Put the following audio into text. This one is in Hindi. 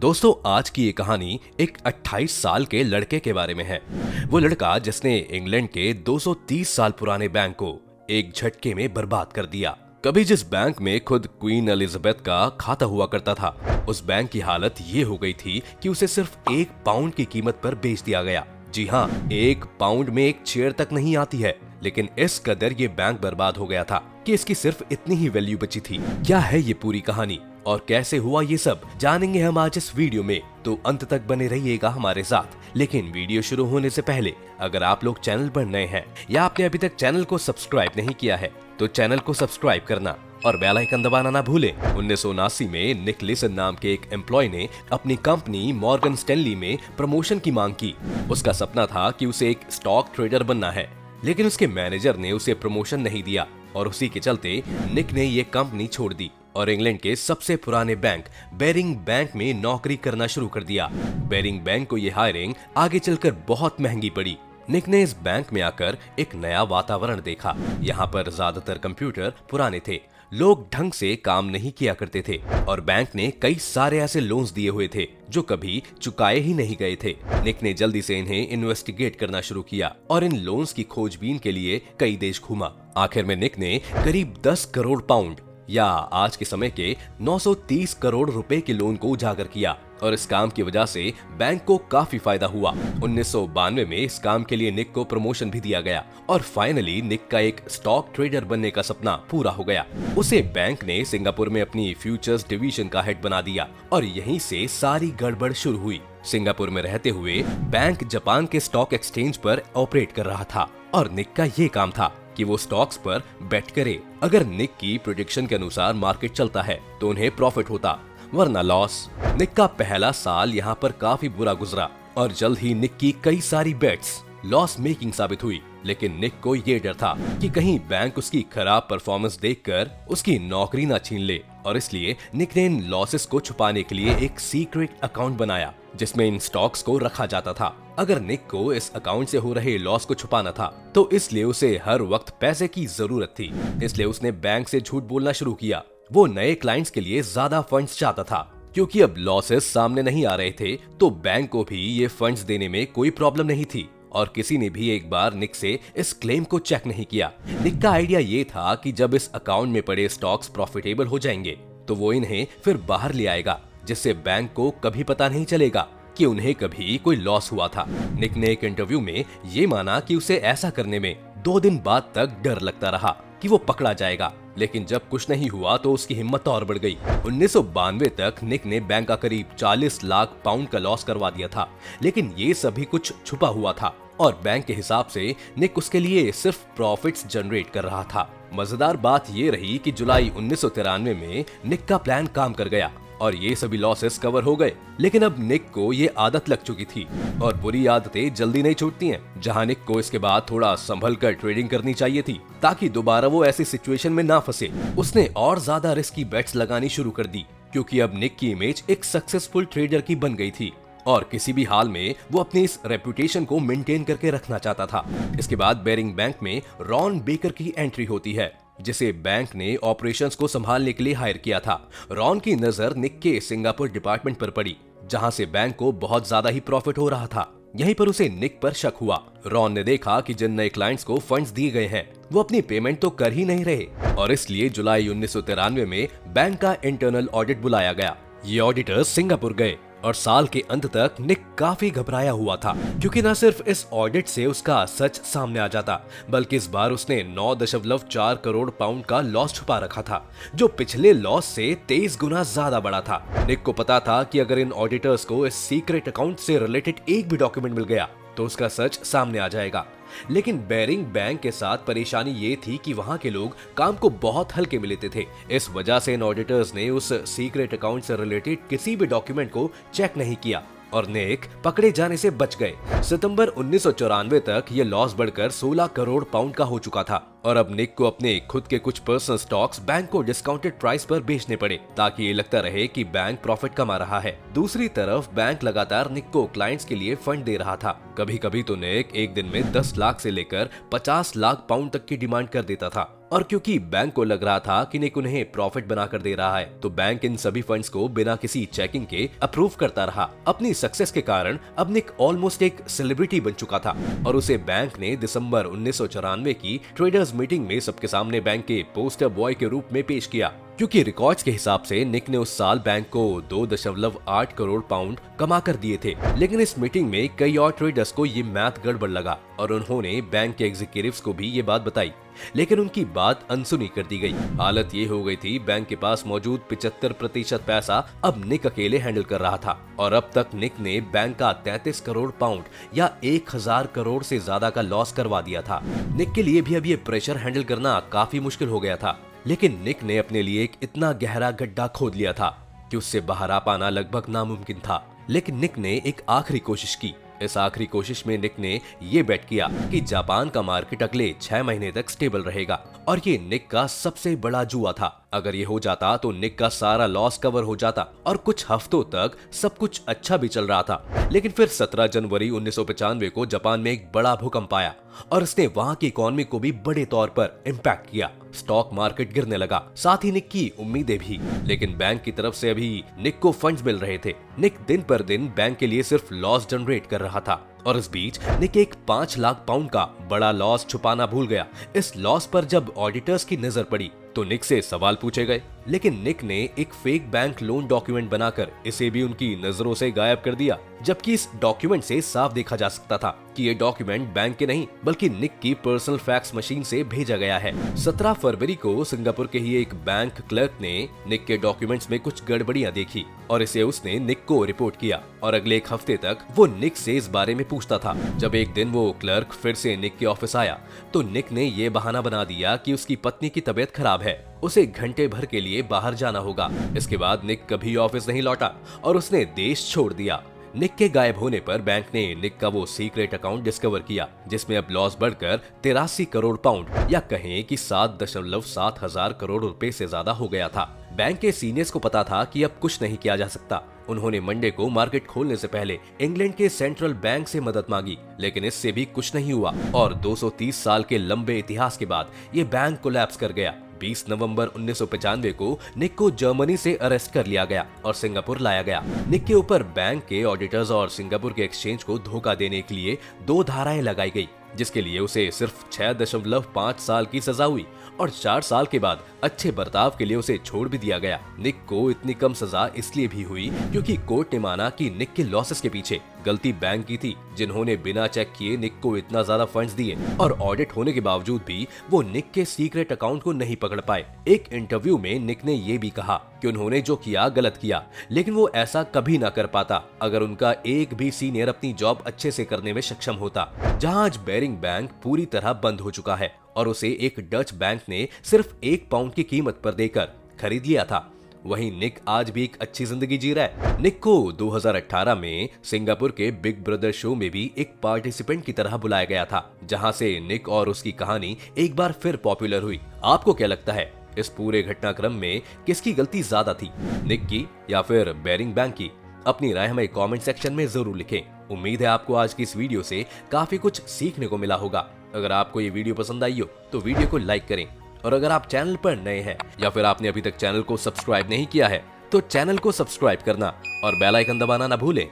दोस्तों, आज की ये कहानी एक 28 साल के लड़के के बारे में है। वो लड़का जिसने इंग्लैंड के 230 साल पुराने बैंक को एक झटके में बर्बाद कर दिया। कभी जिस बैंक में खुद क्वीन एलिजाबेथ का खाता हुआ करता था, उस बैंक की हालत ये हो गई थी कि उसे सिर्फ 1 पाउंड की कीमत पर बेच दिया गया। जी हाँ, 1 पाउंड में एक चेयर तक नहीं आती है। लेकिन इस कदर ये बैंक बर्बाद हो गया था कि इसकी सिर्फ इतनी ही वैल्यू बची थी। क्या है ये पूरी कहानी और कैसे हुआ ये सब, जानेंगे हम आज इस वीडियो में, तो अंत तक बने रहिएगा हमारे साथ। लेकिन वीडियो शुरू होने से पहले अगर आप लोग चैनल पर नए हैं या आपने अभी तक चैनल को सब्सक्राइब नहीं किया है, तो चैनल को सब्सक्राइब करना और बेल आइकन दबाना ना भूलें। 1979 में निक लेसन नाम के एक एम्प्लॉय ने अपनी कंपनी मॉर्गन स्टैनली में प्रमोशन की मांग की। उसका सपना था कि उसे एक स्टॉक ट्रेडर बनना है, लेकिन उसके मैनेजर ने उसे प्रमोशन नहीं दिया और उसी के चलते निक ने ये कंपनी छोड़ दी और इंग्लैंड के सबसे पुराने बैंक बेरिंग बैंक में नौकरी करना शुरू कर दिया। बेरिंग बैंक को ये हायरिंग आगे चलकर बहुत महंगी पड़ी। निक ने इस बैंक में आकर एक नया वातावरण देखा। यहाँ पर ज्यादातर कंप्यूटर पुराने थे, लोग ढंग से काम नहीं किया करते थे और बैंक ने कई सारे ऐसे लोन्स दिए हुए थे जो कभी चुकाए ही नहीं गए थे। निक ने जल्दी से इन्हें इन्वेस्टिगेट करना शुरू किया और इन लोन्स की खोजबीन के लिए कई देश घूमा। आखिर में निक ने करीब 10 करोड़ पाउंड या आज के समय के 930 करोड़ रुपए के लोन को उजागर किया और इस काम की वजह से बैंक को काफी फायदा हुआ। 1992 में इस काम के लिए निक को प्रमोशन भी दिया गया और फाइनली निक का एक स्टॉक ट्रेडर बनने का सपना पूरा हो गया। उसे बैंक ने सिंगापुर में अपनी फ्यूचर्स डिवीजन का हेड बना दिया और यहीं से सारी गड़बड़ शुरू हुई। सिंगापुर में रहते हुए बैंक जापान के स्टॉक एक्सचेंज पर ऑपरेट कर रहा था और निक का ये काम था कि वो स्टॉक्स पर बेट करे। अगर निक की प्रेडिक्शन के अनुसार मार्केट चलता है तो उन्हें प्रॉफिट होता, वरना लॉस। निक का पहला साल यहाँ पर काफी बुरा गुजरा और जल्द ही निक की कई सारी बेट्स लॉस मेकिंग साबित हुई। लेकिन निक को ये डर था कि कहीं बैंक उसकी खराब परफॉर्मेंस देखकर उसकी नौकरी ना छीन ले और इसलिए निक ने इन लॉसेस को छुपाने के लिए एक सीक्रेट अकाउंट बनाया जिसमें इन स्टॉक्स को रखा जाता था। अगर निक को इस अकाउंट से हो रहे लॉस को छुपाना था तो इसलिए उसे हर वक्त पैसे की जरूरत थी। इसलिए उसने बैंक से झूठ बोलना शुरू किया। वो नए क्लाइंट्स के लिए ज्यादा फंड्स चाहता था क्योंकि अब लॉसेस सामने नहीं आ रहे थे, तो बैंक को भी ये फंड्स देने में कोई प्रॉब्लम नहीं थी और किसी ने भी एक बार निक से इस क्लेम को चेक नहीं किया। निक का आइडिया ये था कि जब इस अकाउंट में पड़े स्टॉक्स प्रॉफिटेबल हो जाएंगे तो वो इन्हें फिर बाहर ले आएगा, जिससे बैंक को कभी पता नहीं चलेगा कि उन्हें कभी कोई लॉस हुआ था। निक ने एक इंटरव्यू में ये माना कि उसे ऐसा करने में 2 दिन बाद तक डर लगता रहा कि वो पकड़ा जाएगा, लेकिन जब कुछ नहीं हुआ तो उसकी हिम्मत और बढ़ गई। 1992 तक निक ने बैंक का करीब 40 लाख पाउंड का लॉस करवा दिया था, लेकिन ये सभी कुछ छुपा हुआ था और बैंक के हिसाब से निक उसके लिए सिर्फ प्रॉफिट्स जनरेट कर रहा था। मजेदार बात ये रही कि जुलाई 1993 में निक का प्लान काम कर गया और ये सभी लॉसेस कवर हो गए। लेकिन अब निक को ये आदत लग चुकी थी और बुरी आदतें जल्दी नहीं छूटती हैं। जहां निक को इसके बाद थोड़ा संभल कर ट्रेडिंग करनी चाहिए थी ताकि दोबारा वो ऐसी सिचुएशन में ना फंसे, उसने और ज्यादा रिस्की बेट्स लगानी शुरू कर दी क्योंकि अब निक की इमेज एक सक्सेसफुल ट्रेडर की बन गई थी और किसी भी हाल में वो अपनी इस रेपुटेशन को मेंटेन करके रखना चाहता था। इसके बाद बेरिंग बैंक में रॉन बेकर की एंट्री होती है, जिसे बैंक ने ऑपरेशंस को संभालने के लिए हायर किया था। रॉन की नजर निक के सिंगापुर डिपार्टमेंट पर पड़ी, जहां से बैंक को बहुत ज्यादा ही प्रॉफिट हो रहा था। यहीं पर उसे निक पर शक हुआ। रॉन ने देखा कि जिन नए क्लाइंट्स को फंड्स दिए गए हैं वो अपनी पेमेंट तो कर ही नहीं रहे और इसलिए जुलाई 1993 में बैंक का इंटरनल ऑडिट बुलाया गया। ये ऑडिटर्स सिंगापुर गए और साल के अंत तक निक काफी घबराया हुआ था क्योंकि न सिर्फ इस ऑडिट से उसका सच सामने आ जाता, बल्कि इस बार उसने 9.4 करोड़ पाउंड का लॉस छुपा रखा था, जो पिछले लॉस से 23 गुना ज्यादा बड़ा था। निक को पता था कि अगर इन ऑडिटर्स को इस सीक्रेट अकाउंट से रिलेटेड एक भी डॉक्यूमेंट मिल गया तो उसका सच सामने आ जाएगा। लेकिन बेरिंग बैंक के साथ परेशानी ये थी कि वहां के लोग काम को बहुत हल्के में लेते थे। इस वजह से इन ऑडिटर्स ने उस सीक्रेट अकाउंट से रिलेटेड किसी भी डॉक्यूमेंट को चेक नहीं किया और निक पकड़े जाने से बच गए। सितंबर 1994 तक ये लॉस बढ़कर 16 करोड़ पाउंड का हो चुका था और अब निक को अपने खुद के कुछ पर्सनल स्टॉक्स बैंक को डिस्काउंटेड प्राइस पर बेचने पड़े ताकि ये लगता रहे कि बैंक प्रॉफिट कमा रहा है। दूसरी तरफ बैंक लगातार निक को क्लाइंट्स के लिए फंड दे रहा था कभी कभी तो निक एक दिन में 10 लाख से लेकर 50 लाख पाउंड तक की डिमांड कर देता था। और क्योंकि बैंक को लग रहा था कि निक उन्हें प्रॉफिट बनाकर दे रहा है, तो बैंक इन सभी फंड्स को बिना किसी चेकिंग के अप्रूव करता रहा। अपनी सक्सेस के कारण अब निक ऑलमोस्ट एक सेलिब्रिटी बन चुका था और उसे बैंक ने दिसंबर 1994 की ट्रेडर्स मीटिंग में सबके सामने बैंक के पोस्टर बॉय के रूप में पेश किया। क्योंकि रिकॉर्ड्स के हिसाब से निक ने उस साल बैंक को 2.8 करोड़ पाउंड कमा कर दिए थे। लेकिन इस मीटिंग में कई और ट्रेडर्स को ये मैथ गड़बड़ लगा और उन्होंने बैंक के एग्जीक्यूटिव्स को भी ये बात बताई, लेकिन उनकी बात अनसुनी कर दी गई। हालत ये हो गई थी, बैंक के पास मौजूद 75% पैसा अब निक अकेले हैंडल कर रहा था और अब तक निक ने बैंक का 33 करोड़ पाउंड या 1000 करोड़ से ज्यादा का लॉस करवा दिया था। निक के लिए भी अब ये प्रेशर हैंडल करना काफी मुश्किल हो गया था, लेकिन निक ने अपने लिए एक इतना गहरा गड्ढा खोद लिया था कि उससे बाहर आ पाना लगभग नामुमकिन था। लेकिन निक ने एक आखिरी कोशिश की। इस आखिरी कोशिश में निक ने ये बेट किया कि जापान का मार्केट अगले 6 महीने तक स्टेबल रहेगा और ये निक का सबसे बड़ा जुआ था। अगर ये हो जाता तो निक का सारा लॉस कवर हो जाता और कुछ हफ्तों तक सब कुछ अच्छा भी चल रहा था। लेकिन फिर 17 जनवरी 1995 को जापान में एक बड़ा भूकंप आया और इसने वहां की इकोनॉमी को भी बड़े तौर पर इम्पैक्ट किया। स्टॉक मार्केट गिरने लगा, साथ ही निक की उम्मीदें भी। लेकिन बैंक की तरफ से अभी निक को फंड्स मिल रहे थे। निक दिन पर दिन बैंक के लिए सिर्फ लॉस जनरेट कर रहा था और इस बीच निक एक 5 लाख पाउंड का बड़ा लॉस छुपाना भूल गया। इस लॉस पर जब ऑडिटर्स की नजर पड़ी तो निक से सवाल पूछे गए, लेकिन निक ने एक फेक बैंक लोन डॉक्यूमेंट बनाकर इसे भी उनकी नजरों से गायब कर दिया, जबकि इस डॉक्यूमेंट से साफ देखा जा सकता था कि ये डॉक्यूमेंट बैंक के नहीं बल्कि निक की पर्सनल फैक्स मशीन से भेजा गया है। 17 फरवरी को सिंगापुर के ही एक बैंक क्लर्क ने निक के डॉक्यूमेंट्स में कुछ गड़बड़ियां देखी और इसे उसने निक को रिपोर्ट किया और अगले एक हफ्ते तक वो निक से इस बारे में पूछता था। जब एक दिन वो क्लर्क फिर से निक के ऑफिस आया तो निक ने ये बहाना बना दिया कि उसकी पत्नी की तबीयत खराब है, उसे घंटे भर के लिए बाहर जाना होगा। इसके बाद निक कभी ऑफिस नहीं लौटा और उसने देश छोड़ दिया। निक के गायब होने पर बैंक ने निक का वो सीक्रेट अकाउंट डिस्कवर किया जिसमें अब लॉस बढ़कर 83 करोड़ पाउंड या कहें कि 7.7 हजार करोड़ रुपए से ज्यादा हो गया था। बैंक के सीनियर्स को पता था कि अब कुछ नहीं किया जा सकता। उन्होंने मंडे को मार्केट खोलने से पहले इंग्लैंड के सेंट्रल बैंक से मदद मांगी, लेकिन इससे भी कुछ नहीं हुआ और 230 साल के लंबे इतिहास के बाद ये बैंक कोलैप्स कर गया। 20 नवंबर 1995 को निक को जर्मनी से अरेस्ट कर लिया गया और सिंगापुर लाया गया। निक के ऊपर बैंक के ऑडिटर्स और सिंगापुर के एक्सचेंज को धोखा देने के लिए 2 धाराएं लगाई गई, जिसके लिए उसे सिर्फ 6.5 साल की सजा हुई और 4 साल के बाद अच्छे बर्ताव के लिए उसे छोड़ भी दिया गया। निक को इतनी कम सजा इसलिए भी हुई क्योंकि कोर्ट ने माना कि निक के लॉसेस के पीछे गलती बैंक की थी, जिन्होंने बिना चेक किए निक को इतना ज्यादा फंड्स दिए और ऑडिट होने के बावजूद भी वो निक के सीक्रेट अकाउंट को नहीं पकड़ पाए। एक इंटरव्यू में निक ने ये भी कहा कि उन्होंने जो किया गलत किया, लेकिन वो ऐसा कभी ना कर पाता अगर उनका एक भी सीनियर अपनी जॉब अच्छे से करने में सक्षम होता। जहां आज बेरिंग बैंक पूरी तरह बंद हो चुका है और उसे एक डच बैंक ने सिर्फ 1 पाउंड की कीमत पर देकर खरीद लिया था, वहीं निक आज भी एक अच्छी जिंदगी जी रहा है। निक को 2018 में सिंगापुर के बिग ब्रदर शो में भी एक पार्टिसिपेंट की तरह बुलाया गया था, जहां से निक और उसकी कहानी एक बार फिर पॉपुलर हुई। आपको क्या लगता है, इस पूरे घटनाक्रम में किसकी गलती ज्यादा थी, निक की या फिर बेरिंग बैंक की? अपनी राय हमें कमेंट सेक्शन में जरूर लिखें। उम्मीद है आपको आज की इस वीडियो से काफी कुछ सीखने को मिला होगा। अगर आपको ये वीडियो पसंद आई हो तो वीडियो को लाइक करें और अगर आप चैनल पर नए हैं या फिर आपने अभी तक चैनल को सब्सक्राइब नहीं किया है तो चैनल को सब्सक्राइब करना और बेल आइकन दबाना ना भूलें।